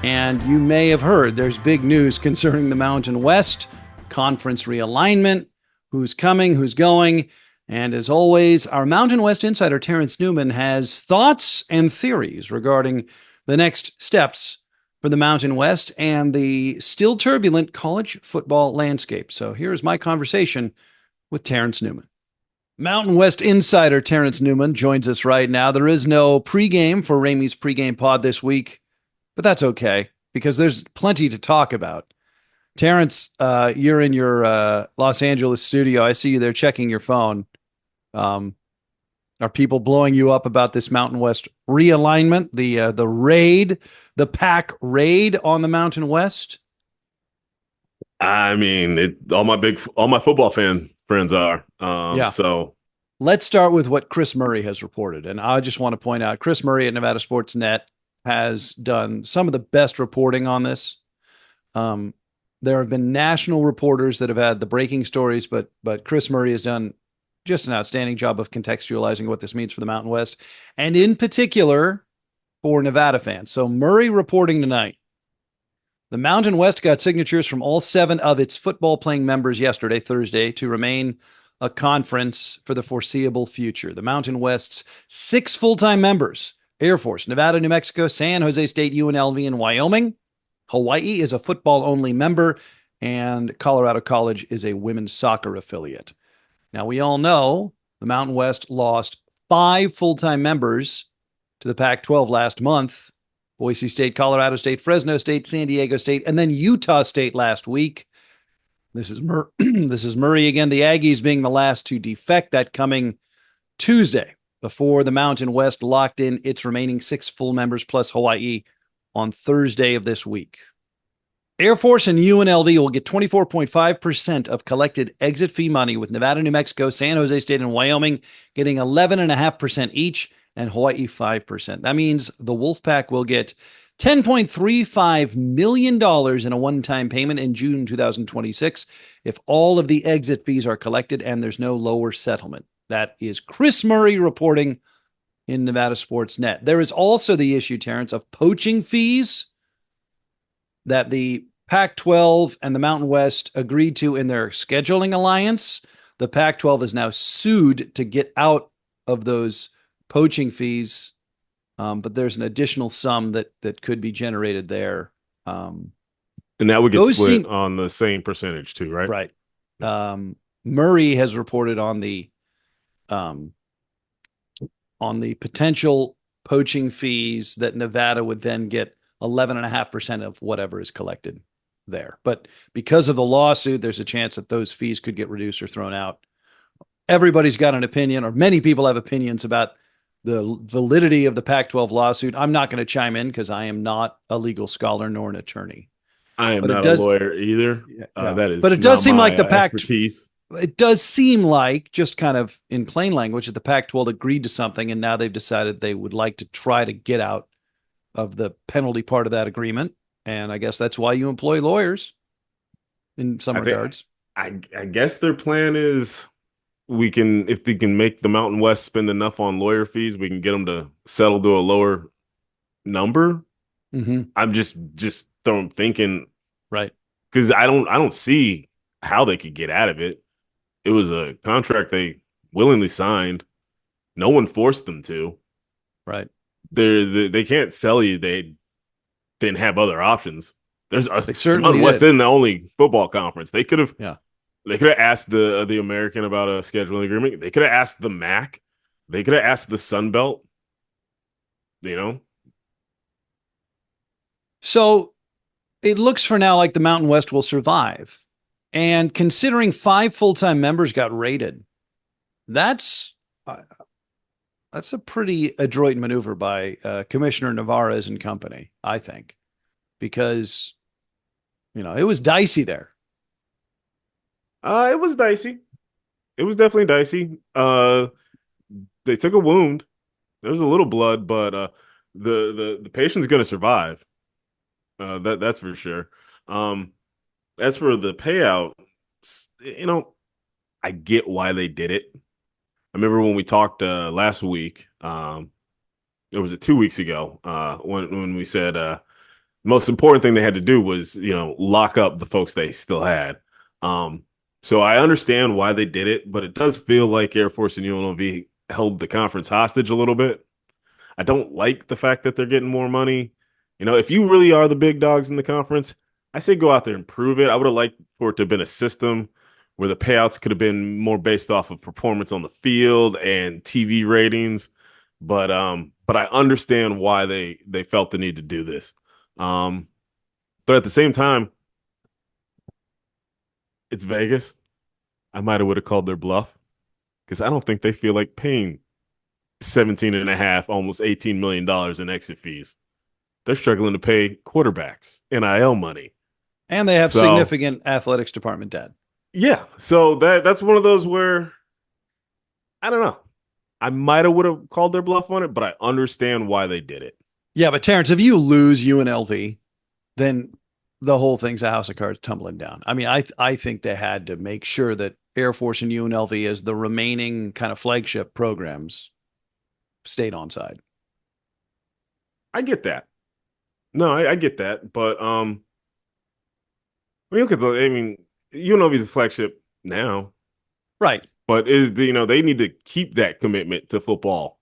And you may have heard there's big news concerning the Mountain West, conference realignment, who's coming, who's going. And as always, our Mountain West insider, Terrence Newman, has thoughts and theories regarding the next steps for the Mountain West and the still turbulent college football landscape. So here's my conversation with Terrence Newman. Mountain West insider Terrence Newman joins us right now. There is no pregame for Ramey's pregame pod this week, but that's okay because there's plenty to talk about. Terrence, you're in your Los Angeles studio. I see you there checking your phone. Are people blowing you up about this Mountain West realignment, the raid, the pack raid on the Mountain West? I mean, all my football friends are. Yeah. So let's start with what Chris Murray has reported. And I just want to point out, Chris Murray at Nevada Sports Net has done some of the best reporting on this. There have been national reporters that have had the breaking stories, but Chris Murray has done just an outstanding job of contextualizing what this means for the Mountain West, and in particular for Nevada fans. So Murray reporting tonight. The Mountain West got signatures from all 7 of its football-playing members yesterday, Thursday, to remain a conference for the foreseeable future. The Mountain West's 6 full-time members, Air Force, Nevada, New Mexico, San Jose State, UNLV, and Wyoming. Hawaii is a football-only member, and Colorado College is a women's soccer affiliate. Now, we all know the Mountain West lost 5 full-time members to the Pac-12 last month. Boise State, Colorado State, Fresno State, San Diego State, and then Utah State last week. This is Murray again. The Aggies being the last to defect, that coming Tuesday before the Mountain West locked in its remaining 6 full members plus Hawaii on Thursday of this week. Air Force and UNLV will get 24.5% of collected exit fee money, with Nevada, New Mexico, San Jose State, and Wyoming getting 11.5% each, and Hawaii 5%. That means the Wolfpack will get $10.35 million in a one-time payment in June 2026 if all of the exit fees are collected and there's no lower settlement. That is Chris Murray reporting in Nevada Sports Net. There is also the issue, Terrence, of poaching fees that the Pac-12 and the Mountain West agreed to in their scheduling alliance. The Pac-12 is now sued to get out of those poaching fees, but there's an additional sum that could be generated there. And that would get split on the same percentage too, right? Right. Murray has reported on the potential poaching fees that Nevada would then get 11.5% of whatever is collected there. But because of the lawsuit, there's a chance that those fees could get reduced or thrown out. Everybody's got an opinion, or many people have opinions about the validity of the Pac-12 lawsuit. I'm not going to chime in because I am not a legal scholar nor an attorney. I am not a lawyer either. Yeah. That is, but it does seem like the expertise. It does seem like, just kind of in plain language, that the Pac-12 agreed to something, and now they've decided they would like to try to get out of the penalty part of that agreement. And I guess that's why you employ lawyers in some regards. I guess their plan is if they can make the Mountain West spend enough on lawyer fees, we can get them to settle to a lower number. Mm-hmm. I'm just thinking, right? Because I don't see how they could get out of it. It was a contract they willingly signed. No one forced them to. Right. They can't sell you. They didn't have other options. They certainly West isn't the only football conference. They could have. Yeah. They could have asked the American about a scheduling agreement. They could have asked the MAC. They could have asked the Sun Belt. So it looks for now like the Mountain West will survive. And considering 5 full-time members got raided, that's a pretty adroit maneuver by Commissioner Navarez and company, I think, because, it was dicey there. It was dicey. It was definitely dicey. They took a wound. There was a little blood, but the patient's going to survive. That's for sure. As for the payout, I get why they did it. I remember when we talked last week. It was 2 weeks ago when we said The most important thing they had to do was, lock up the folks they still had. Um, so I understand why they did it, but it does feel like Air Force and UNLV held the conference hostage a little bit. I don't like the fact that they're getting more money. If you really are the big dogs in the conference, I say go out there and prove it. I would have liked for it to have been a system where the payouts could have been more based off of performance on the field and TV ratings. But I understand why they felt the need to do this. Um, but at the same time, it's Vegas. I might have would have called their bluff because I don't think they feel like paying 17 and a half, almost $18 million in exit fees. They're struggling to pay quarterbacks, NIL money. And they have So significant athletics department debt. yeah, so that's one of those where I don't know. I might have would have called their bluff on it, but I understand why they did it. Yeah, but Terrence, if you lose UNLV, then the whole thing's a house of cards tumbling down. I mean, I think they had to make sure that Air Force and UNLV as the remaining kind of flagship programs stayed on side. I get that. No, I get that, but when you look at I mean, UNLV is a flagship now, Right. but they need to keep that commitment to football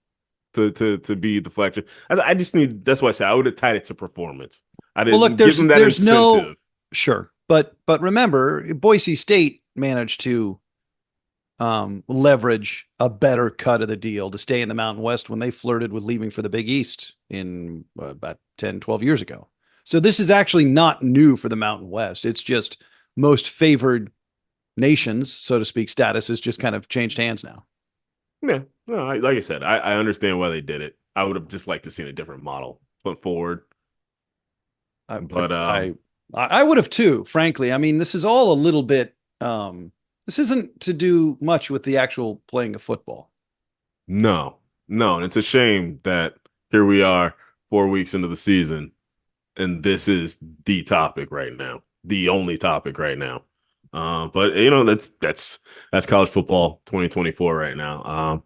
to be the flagship. I just need that's why I said I would have tied it to performance. I Well, look, didn't give them that there's no incentive. sure, but remember, Boise State managed to leverage a better cut of the deal to stay in the Mountain West when they flirted with leaving for the Big East in about 10, 12 years ago. So this is actually not new for the Mountain West. It's just most favored nations, so to speak, status has just kind of changed hands now. Yeah, no, like I said, I understand why they did it. I would have just liked to seen a different model put forward, I but I I would have too, frankly. I mean, this is all a little bit this isn't to do much with the actual playing of football. no, no, and it's a shame that here we are 4 weeks into the season, and this is the topic right now, the only topic right now. But that's college football 2024 right now.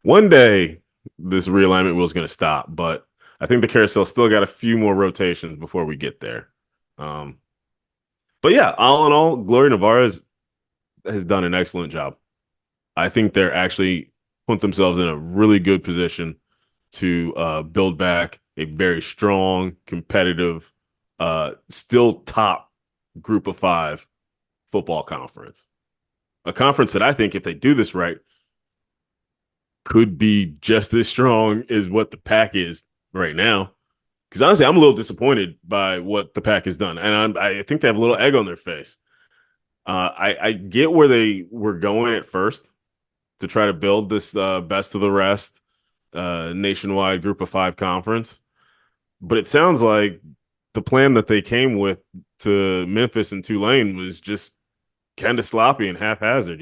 One day this realignment wheel is going to stop, but I think the carousel still got a few more rotations before we get there. Um, but yeah, all in all, Gloria Navarre has done an excellent job. I think they're actually put themselves in a really good position to build back a very strong, competitive, still top group of five football conference. A conference that I think, if they do this right, could be just as strong as what the pack is right now. Because honestly, I'm a little disappointed by what the pack has done, and I think they have a little egg on their face. I get where they were going at first to try to build this best of the rest nationwide group of five conference, but it sounds like the plan that they came with to Memphis and Tulane was just kind of sloppy and haphazard.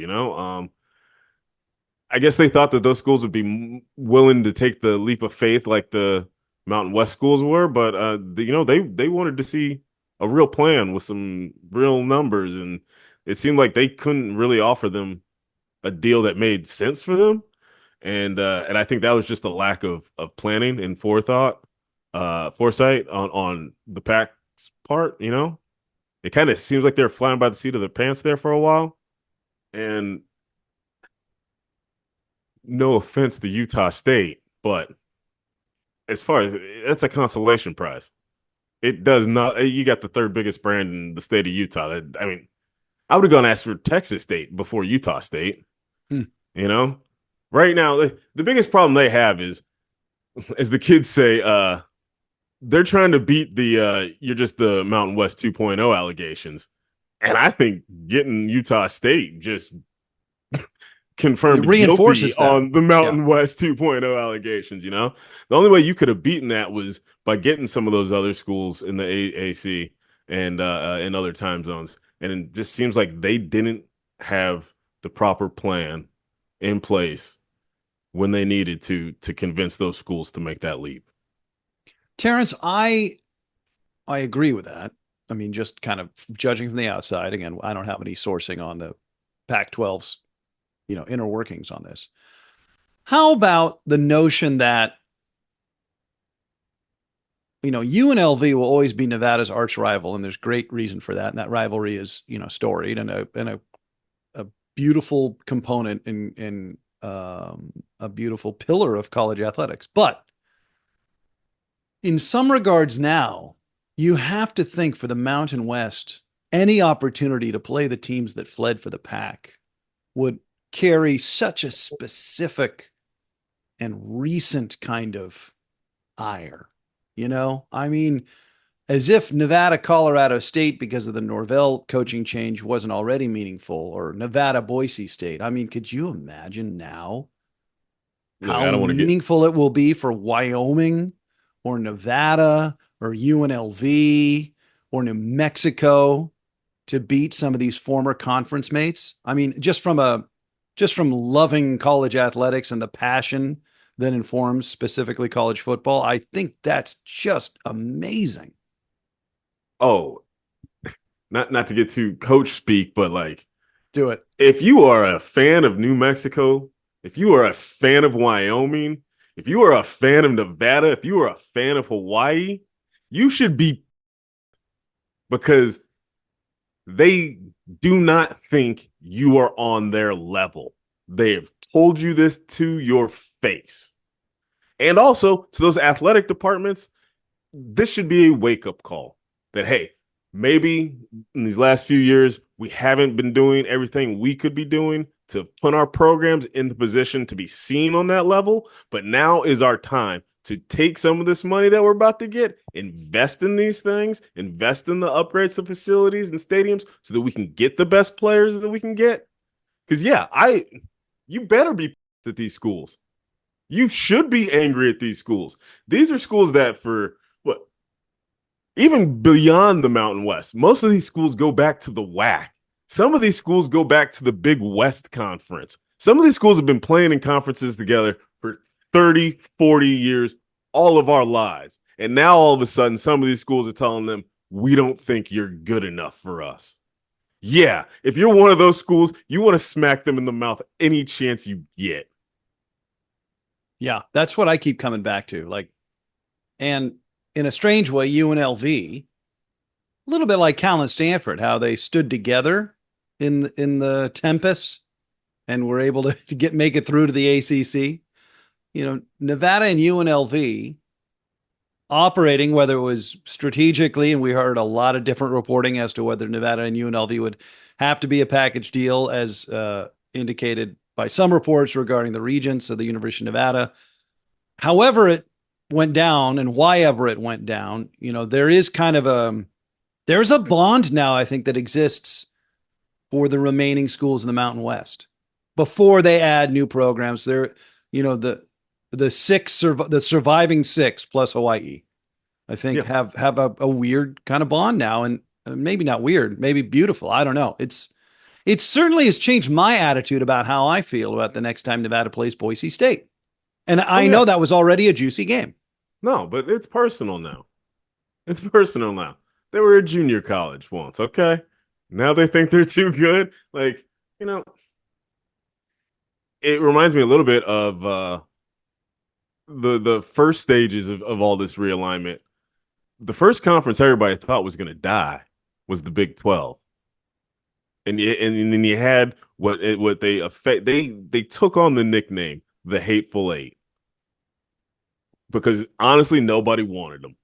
I guess they thought that those schools would be willing to take the leap of faith like the Mountain West schools were, but they wanted to see a real plan with some real numbers, and it seemed like they couldn't really offer them a deal that made sense for them, and I think that was just a lack of planning and foresight on the Pac's part. It kind of seems like they were flying by the seat of their pants there for a while, and no offense to Utah State, but as far as that's a consolation prize. It does not. You got the third biggest brand in the state of Utah. I mean, I would have gone ask for Texas State before Utah State. Hmm. You know, right now the biggest problem they have is, as the kids say, they're trying to beat the you're just the Mountain West 2.0 allegations, and I think getting Utah State just It confirmed guilty reinforces that. on the Yeah. Mountain West 2.0 allegations. The only way you could have beaten that was by getting some of those other schools in the AAC and in other time zones. And it just seems like they didn't have the proper plan in place when they needed to convince those schools to make that leap. Terrence, I agree with that. I mean, just kind of judging from the outside, again, I don't have any sourcing on the Pac-12's, inner workings on this. How about the notion that UNLV will always be Nevada's arch rival, and there's great reason for that. And that rivalry is, storied and a beautiful component in a beautiful pillar of college athletics. But in some regards now, you have to think for the Mountain West, any opportunity to play the teams that fled for the pack would carry such a specific and recent kind of ire. I mean, as if Nevada, Colorado State, because of the Norvell coaching change, wasn't already meaningful, or Nevada, Boise State. I mean, could you imagine now Look, how I don't want to get meaningful it will be for Wyoming or Nevada or UNLV or New Mexico to beat some of these former conference mates? I mean, just from loving college athletics and the passion that informs specifically college football, I think that's just amazing. oh, not to get too coach speak, but like Do it. if you are a fan of New Mexico, if you are a fan of Wyoming, if you are a fan of Nevada, if you are a fan of Hawaii, you should be, because they do not think you are on their level. They have told you this to your face. And also to those athletic departments, this should be a wake up call that, hey, maybe in these last few years, we haven't been doing everything we could be doing to put our programs in the position to be seen on that level. But now is our time to take some of this money that we're about to get, invest in these things, invest in the upgrades to facilities and stadiums so that we can get the best players that we can get. Because, yeah, you better be at these schools. You should be angry at these schools. These are schools that, for what, even beyond the Mountain West, most of these schools go back to the WAC. Some of these schools go back to the Big West Conference. Some of these schools have been playing in conferences together for 30, 40 years, all of our lives. And now all of a sudden, some of these schools are telling them, we don't think you're good enough for us. Yeah, if you're one of those schools, you want to smack them in the mouth any chance you get. Yeah, that's what I keep coming back to. Like, and in a strange way, UNLV, a little bit like Cal and Stanford, how they stood together in the tempest and were able to make it through to the ACC. Nevada and UNLV operating, whether it was strategically, and we heard a lot of different reporting as to whether Nevada and UNLV would have to be a package deal, as indicated by some reports regarding the regents of the University of Nevada. However, it went down, and why ever it went down, there is kind of there's a bond now, I think, that exists for the remaining schools in the Mountain West before they add new programs. There, the surviving six plus Hawaii, I think, Yeah. have a weird kind of bond now, and maybe not weird, maybe beautiful. I don't know. It certainly has changed my attitude about how I feel about the next time Nevada plays Boise State, and Oh, I know yeah. that was already a juicy game. No, but it's personal now. It's personal now. They were a junior college once, okay? Now they think they're too good. Like, you know, it reminds me a little bit of the first stages of all this realignment. The first conference everybody thought was going to die was the Big 12. And then you had what they took on the nickname the Hateful Eight, because honestly nobody wanted them,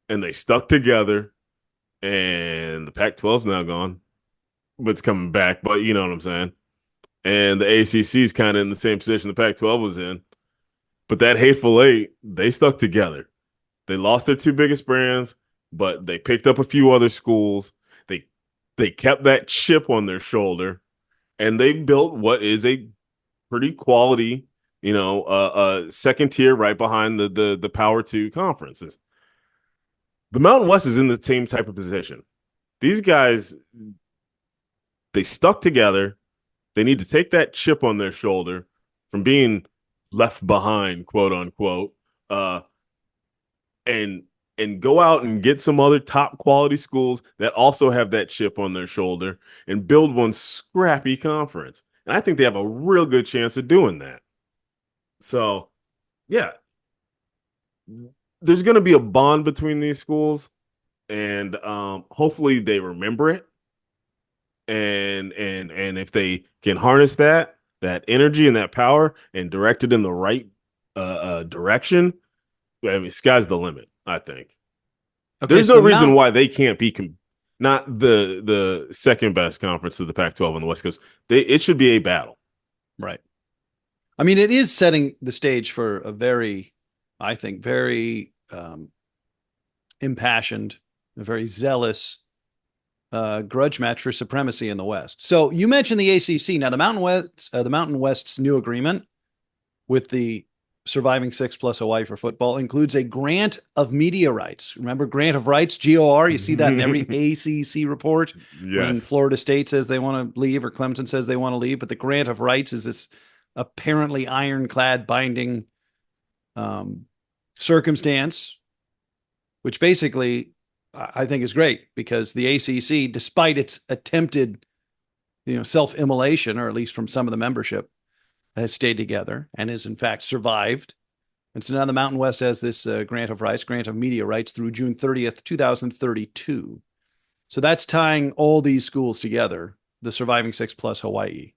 and they stuck together. And the Pac-12's now gone, but it's coming back. But you know what I'm saying. And the ACC is kind of in the same position the Pac-12 was in. But that Hateful Eight, they stuck together. They lost their two biggest brands, but they picked up a few other schools. They they kept that chip on their shoulder, and they built what is a pretty quality, second tier right behind the Power Two conferences. The Mountain West is in the same type of position. These guys, they stuck together. They need to take that chip on their shoulder from being left behind, quote unquote, uh, and go out and get some other top quality schools that also have that chip on their shoulder and build one scrappy conference. And I think they have a real good chance of doing that. So, yeah, there's going to be a bond between these schools, and hopefully they remember it. And if they can harness that energy and that power and direct it in the right direction, I mean, sky's the limit. I think Okay, there's so no the reason Mount why they can't be not the second best conference to the Pac-12 on the West Coast. It should be a battle. right. I mean, it is setting the stage for a very, I think, very impassioned, a very zealous grudge match for supremacy in the West. So you mentioned the ACC. Now, the Mountain West's new agreement with the surviving six plus Hawaii for football includes a grant of media rights. Remember, grant of rights, GOR. You see that in every ACC report when Yes. Florida State says they want to leave or Clemson says they want to leave. But the grant of rights is this apparently ironclad binding circumstance, which basically I think is great because the ACC, despite its attempted, self-immolation, or at least from some of the membership, has stayed together and has in fact survived. And so now the Mountain West has this grant of media rights through June 30th, 2032. So that's tying all these schools together, the surviving six plus Hawaii.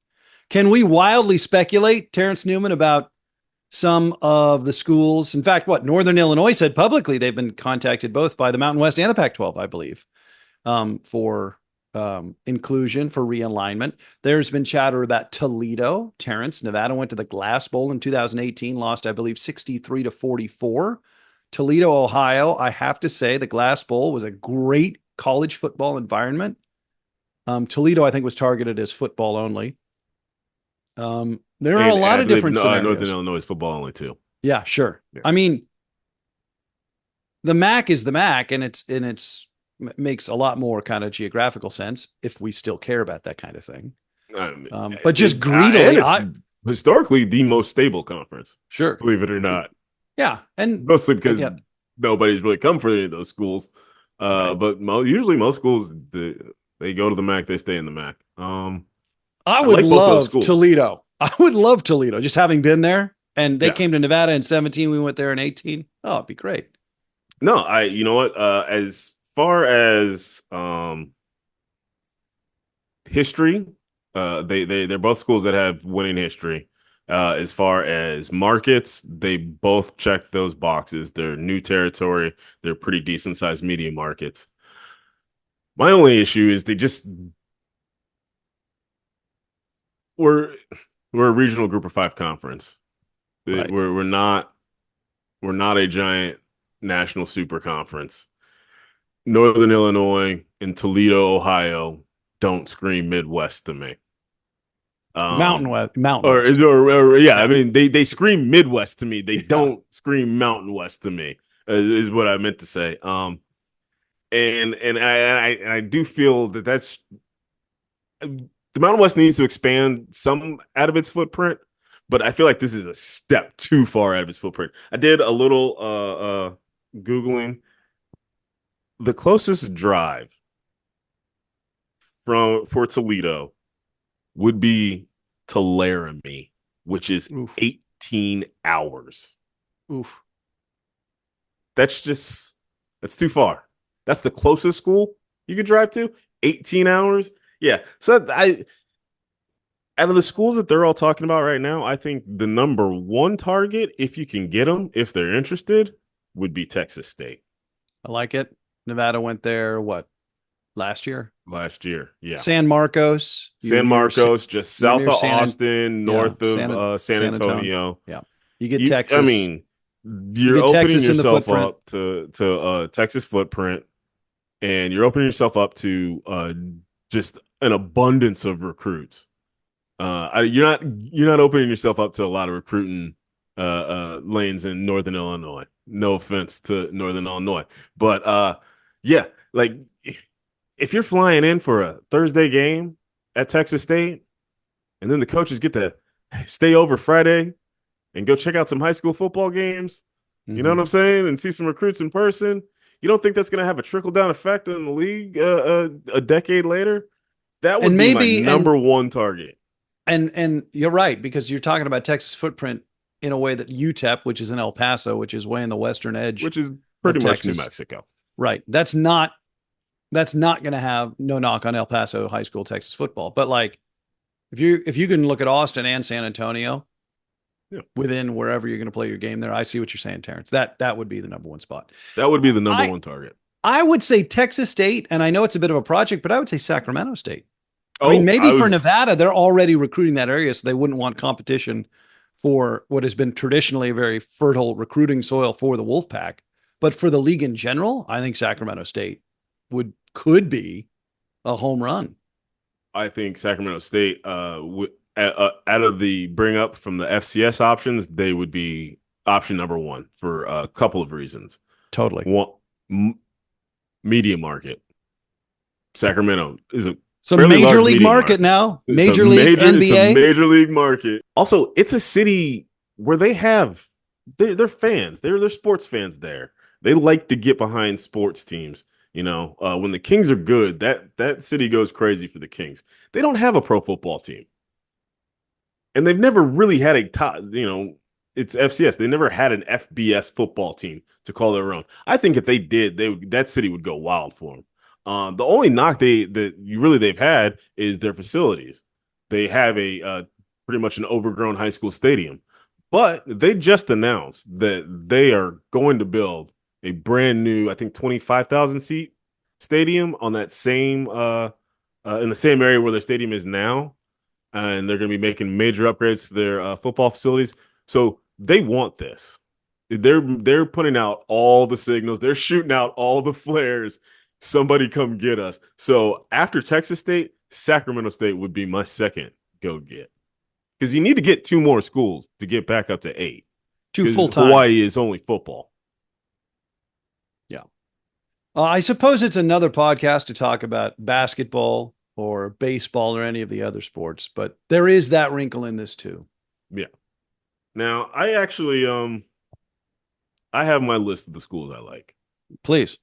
Can we wildly speculate, Terrence Newman, about some of the schools? In fact, what Northern Illinois said publicly, they've been contacted both by the Mountain West and the Pac-12, I believe, for inclusion, for realignment. There's been chatter about Toledo. Terrence, Nevada went to the Glass Bowl in 2018, lost, I believe, 63-44. Toledo, Ohio, I have to say the Glass Bowl was a great college football environment. Toledo, I think, was targeted as football only. There are a lot of different scenarios. Northern Illinois is football only too. Yeah, sure. Yeah. I mean, the MAC is the MAC, and it's makes a lot more kind of geographical sense if we still care about that kind of thing. But just greedily, historically the most stable conference. Sure, believe it or not. Yeah, and mostly because nobody's really come for any of those schools. Right. But usually most schools they go to the MAC, they stay in the MAC. I would love Toledo. I would love Toledo, just having been there. And they came to Nevada in 2017. We went there in 2018. Oh, it'd be great. No, you know what? As far as history, they're both schools that have winning history. As far as markets, they both check those boxes. They're new territory. They're pretty decent sized media markets. My only issue is we're a regional group of 5 conference. Right. We're not a giant national super conference. Northern Illinois and Toledo, Ohio don't scream Midwest to me. Mountain West. Yeah, I mean they scream Midwest to me. They don't scream Mountain West to me. Is what I meant to say. And I do feel that's the Mountain West needs to expand some out of its footprint, but I feel like this is a step too far out of its footprint. I did a little Googling. The closest drive for Toledo would be to Laramie, which is 18 hours. Oof. That's too far. That's the closest school you could drive to. 18 hours. Yeah. So out of the schools that they're all talking about right now, I think the number one target, if you can get them, if they're interested, would be Texas State. I like it. Nevada went there, last year? Last year, yeah. San Marcos. Just south of Austin, north of San Antonio. Yeah. You get Texas. I mean, you're opening yourself up to Texas footprint, and you're opening yourself up to just an abundance of recruits. You're not opening yourself up to a lot of recruiting lanes in Northern Illinois. No offense to Northern Illinois, but yeah, like if you're flying in for a Thursday game at Texas State, and then the coaches get to stay over Friday and go check out some high school football games, you know what I'm saying, and see some recruits in person, you don't think that's going to have a trickle down effect in the league a decade later? That would be my number one target. And you're right, because you're talking about Texas footprint in a way that UTEP, which is in El Paso, which is way in the western edge, which is of pretty much New Texas. Mexico. Right. That's not going to have no knock on El Paso high school Texas football. But like if you can look at Austin and San Antonio Yeah. within wherever you're going to play your game there, I see what you're saying, Terrence. That would be the number one spot. That would be the number I one target. I would say Texas State, and I know it's a bit of a project, but I would say Sacramento State. I mean, Oh, maybe I for was Nevada, they're already recruiting that area, so they wouldn't want competition for what has been traditionally a very fertile recruiting soil for the Wolfpack. But for the league in general, I think Sacramento State could be a home run. I think Sacramento State, out of the bring up from the FCS options, they would be option number one for a couple of reasons. Totally. One, media market. Sacramento is a So fairly major large league media market market. now, It's a major league it's a NBA. major league market. Also, it's a city where they're fans. They're sports fans there. They like to get behind sports teams. When the Kings are good, that city goes crazy for the Kings. They don't have a pro football team, and they've never really had a top. It's FCS. They never had an FBS football team to call their own. I think if they did, that city would go wild for them. The only knock they've had is their facilities. They have pretty much an overgrown high school stadium, but they just announced that they are going to build a brand new, I think 25,000 seat stadium on that same in the same area where their stadium is now, and they're going to be making major upgrades to their football facilities. So they want this. They're putting out all the signals. They're shooting out all the flares. Somebody come get us. So after Texas State, Sacramento State would be my second go get, because you need to get two more schools to get back up to 8. To Because full time. Hawaii is only football. Yeah. I suppose it's another podcast to talk about basketball or baseball or any of the other sports, but there is that wrinkle in this too. Yeah. Now, I actually I have my list of the schools I like. Please.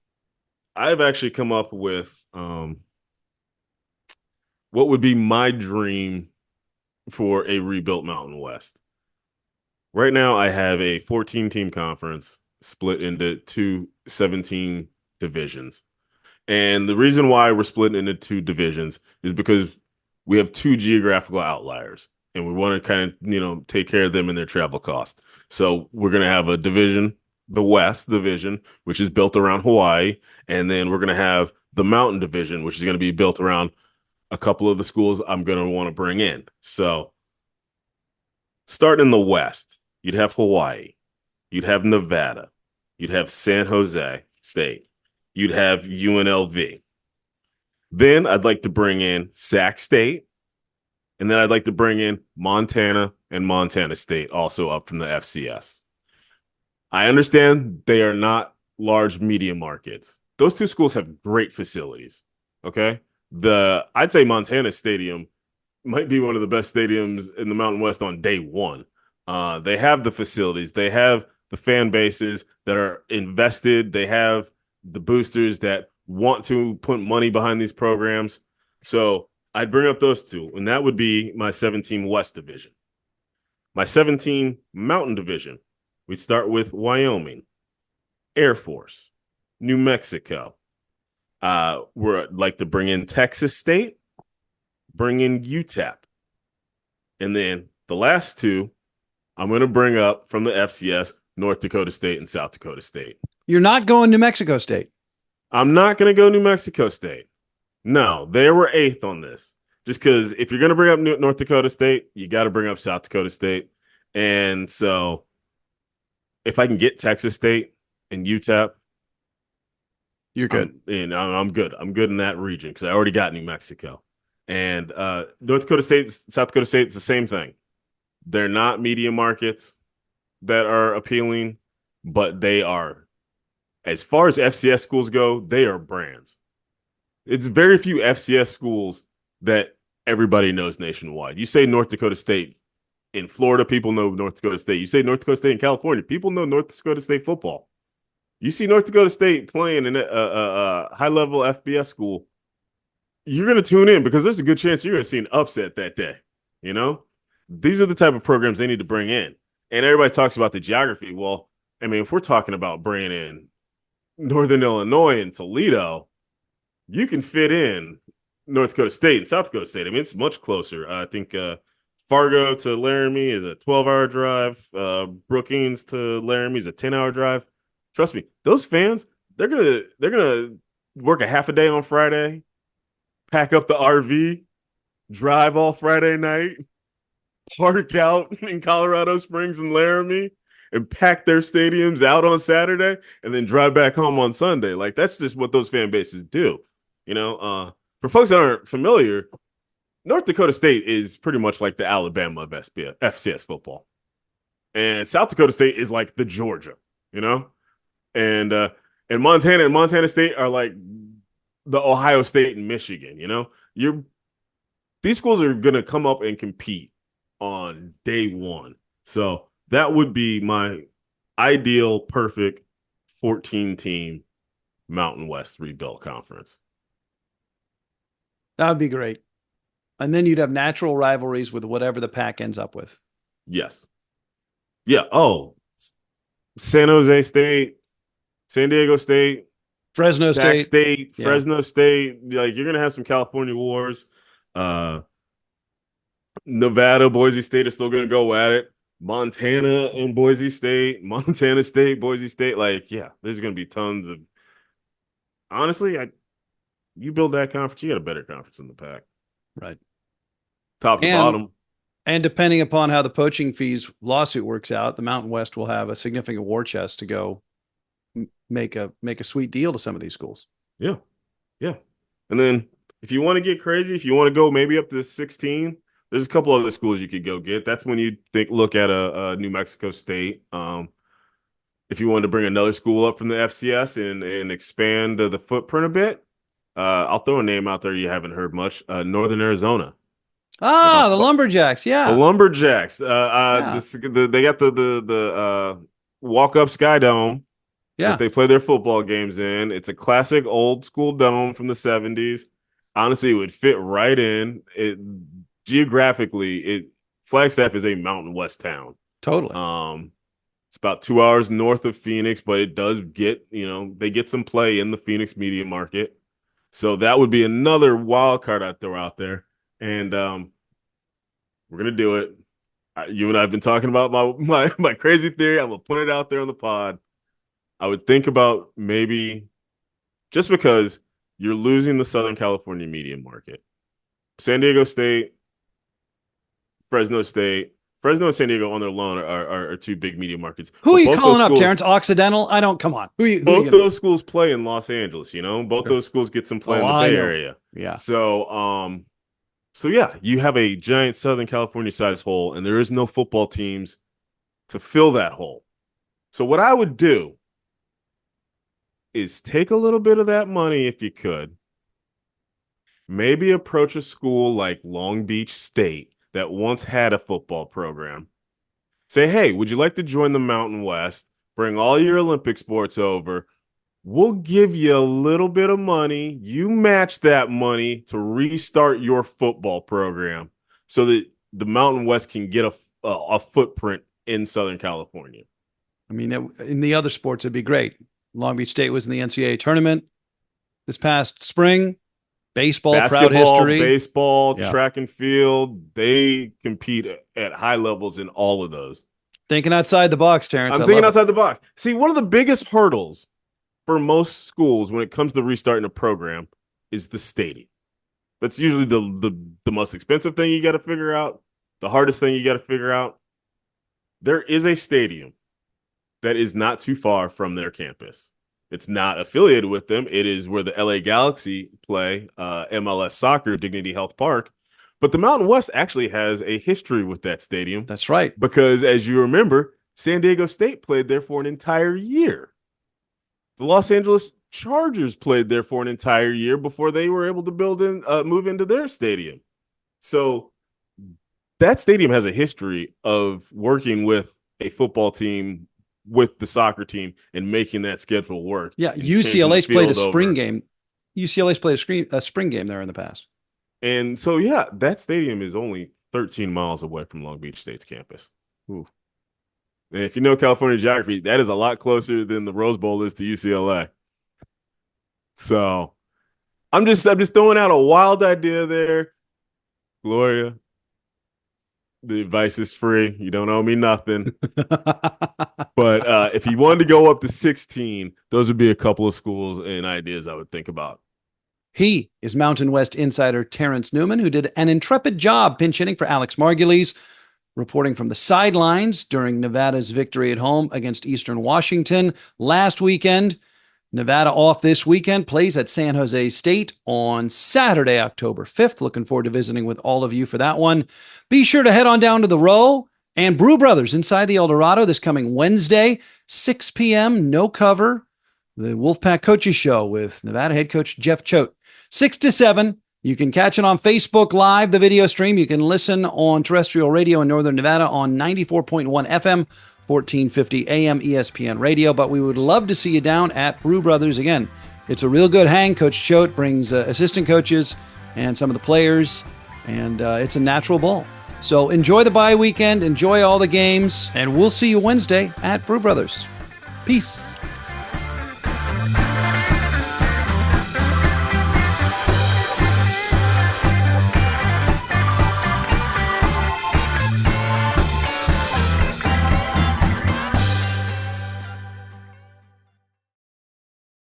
I've actually come up with what would be my dream for a rebuilt Mountain West. Right now, I have a 14-team conference split into two 17 divisions. And the reason why we're splitting into two divisions is because we have two geographical outliers, and we want to kind of, take care of them and their travel costs. So we're going to have a division, the West division, which is built around Hawaii, and then we're going to have the Mountain division, which is going to be built around a couple of the schools I'm going to want to bring in. So starting in the West, you'd have Hawaii, you'd have Nevada, you'd have San Jose State, you'd have UNLV. Then I'd like to bring in Sac State, and then I'd like to bring in Montana and Montana State, also up from the FCS. I understand they are not large media markets. Those two schools have great facilities. Okay. I'd say Montana Stadium might be one of the best stadiums in the Mountain West on day one. They have the facilities, they have the fan bases that are invested, they have the boosters that want to put money behind these programs. So I'd bring up those two, and that would be my 17 West division. My 17 Mountain division, we'd start with Wyoming, Air Force, New Mexico. We'd like to bring in Texas State, bring in UTEP. And then the last two, I'm going to bring up from the FCS, North Dakota State and South Dakota State. You're not going New Mexico State. I'm not going to go New Mexico State. No, they were 8th on this. Just because if you're going to bring up North Dakota State, you got to bring up South Dakota State. And so if I can get Texas State and UTEP, you're good. I'm good. I'm good in that region because I already got New Mexico. And North Dakota State, South Dakota State, it's the same thing. They're not media markets that are appealing, but they are, as far as FCS schools go, they are brands. It's very few FCS schools that everybody knows nationwide. You say North Dakota State in Florida, people know North Dakota State. You say North Dakota State in California, people know North Dakota State football. You see North Dakota State playing in a high-level FBS school, you're going to tune in because there's a good chance you're going to see an upset that day. These are the type of programs they need to bring in. And everybody talks about the geography. Well, I mean, if we're talking about bringing in Northern Illinois and Toledo, you can fit in North Dakota State and South Dakota State. I mean, it's much closer. I think Fargo to Laramie is a 12-hour drive. Brookings to Laramie is a 10-hour drive. Trust me, those fans, they're gonna work a half a day on Friday, pack up the RV, drive all Friday night, park out in Colorado Springs and Laramie, and pack their stadiums out on Saturday, and then drive back home on Sunday. Like that's just what those fan bases do. For folks that aren't familiar, North Dakota State is pretty much like the Alabama of FCS football, and South Dakota State is like the Georgia, you know, and Montana and Montana State are like the Ohio State and Michigan. These schools are going to come up and compete on day one. So that would be my ideal, perfect 14 team Mountain West rebuild conference. That would be great. And then you'd have natural rivalries with whatever the pack ends up with. Yes. Yeah. Oh, San Jose State, San Diego State, Fresno Sac State. State, Yeah. Fresno State. Like you're gonna have some California wars. Uh, Nevada, Boise State is still gonna go at it. Montana and Boise State, Montana State, Boise State. Like, yeah, there's gonna be tons of. Honestly, you build that conference, you got a better conference in the pack, Right. top to bottom. And depending upon how the poaching fees lawsuit works out, the Mountain West will have a significant war chest to go make a sweet deal to some of these schools. Yeah. Yeah. And then if you want to get crazy, if you want to go maybe up to 16, there's a couple other schools you could go get. That's when you look at a New Mexico State. If you wanted to bring another school up from the FCS and expand the footprint a bit, I'll throw a name out there you haven't heard much. Northern Arizona. Ah, the Lumberjacks. Yeah. The Lumberjacks. Yeah. They got the walk up Sky Dome Yeah. that they play their football games in. It's a classic old school dome from the 70s. Honestly, it would fit right in. Geographically, Flagstaff is a Mountain West town. Totally. It's about 2 hours north of Phoenix, but it does get, they get some play in the Phoenix media market. So that would be another wild card I'd throw out there. And we're gonna do it. You and I have been talking about my crazy theory. I'm gonna put it out there on the pod. I would think about maybe just because you're losing the Southern California media market. San Diego State, Fresno State, Fresno and San Diego on their loan are two big media markets. Who are you calling up, Terrence? Occidental? I don't. Come on. Both those schools play in Los Angeles. Both those schools get some play in the Bay Area. Yeah. So yeah, you have a giant Southern California size hole, and there is no football teams to fill that hole. So what I would do is take a little bit of that money if you could. Maybe approach a school like Long Beach State that once had a football program. Say, hey, would you like to join the Mountain West? Bring all your Olympic sports over. We'll give you a little bit of money. You match that money to restart your football program so that the Mountain West can get a footprint in Southern California. I mean, in the other sports, it'd be great. Long Beach State was in the NCAA tournament this past spring. Basketball, proud history. Baseball, track and field. They compete at high levels in all of those. Thinking outside the box, Terrence. I'm thinking outside the box. See, one of the biggest hurdles for most schools when it comes to restarting a program is the stadium. That's usually the most expensive thing you got to figure out, the hardest thing you got to figure out. There is a stadium that is not too far from their campus. It's not affiliated with them. It is where the LA Galaxy play MLS soccer, Dignity Health Park. But the Mountain West actually has a history with that stadium. That's right. Because as you remember, San Diego State played there for an entire year. The Los Angeles Chargers played there for an entire year before they were able to move into their stadium. So that stadium has a history of working with a football team, with the soccer team, and making that schedule work. Yeah, UCLA's played a spring game. UCLA's played a spring game there in the past. And so, yeah, that stadium is only 13 miles away from Long Beach State's campus. Ooh. And if you know California geography, that is a lot closer than the Rose Bowl is to UCLA. So I'm just throwing out a wild idea there, Gloria. The advice is free. You don't owe me nothing. But if he wanted to go up to 16, those would be a couple of schools and ideas I would think about. He is Mountain West insider Terrence Newman, who did an intrepid job pinch hitting for Alex Margulies, reporting from the sidelines during Nevada's victory at home against Eastern Washington last weekend. Nevada off this weekend, plays at San Jose State on Saturday, October 5th. Looking forward to visiting with all of you for that one. Be sure to head on down to the Row and Brew Brothers inside the El Dorado this coming Wednesday, 6 p.m., no cover. The Wolfpack Coaches Show with Nevada head coach Jeff Choate. 6 to 7. You can catch it on Facebook Live, the video stream. You can listen on terrestrial radio in Northern Nevada on 94.1 FM, 1450 AM ESPN radio. But we would love to see you down at Brew Brothers again. It's a real good hang. Coach Choate brings assistant coaches and some of the players, and it's a natural ball. So enjoy the bye weekend, enjoy all the games, and we'll see you Wednesday at Brew Brothers. Peace.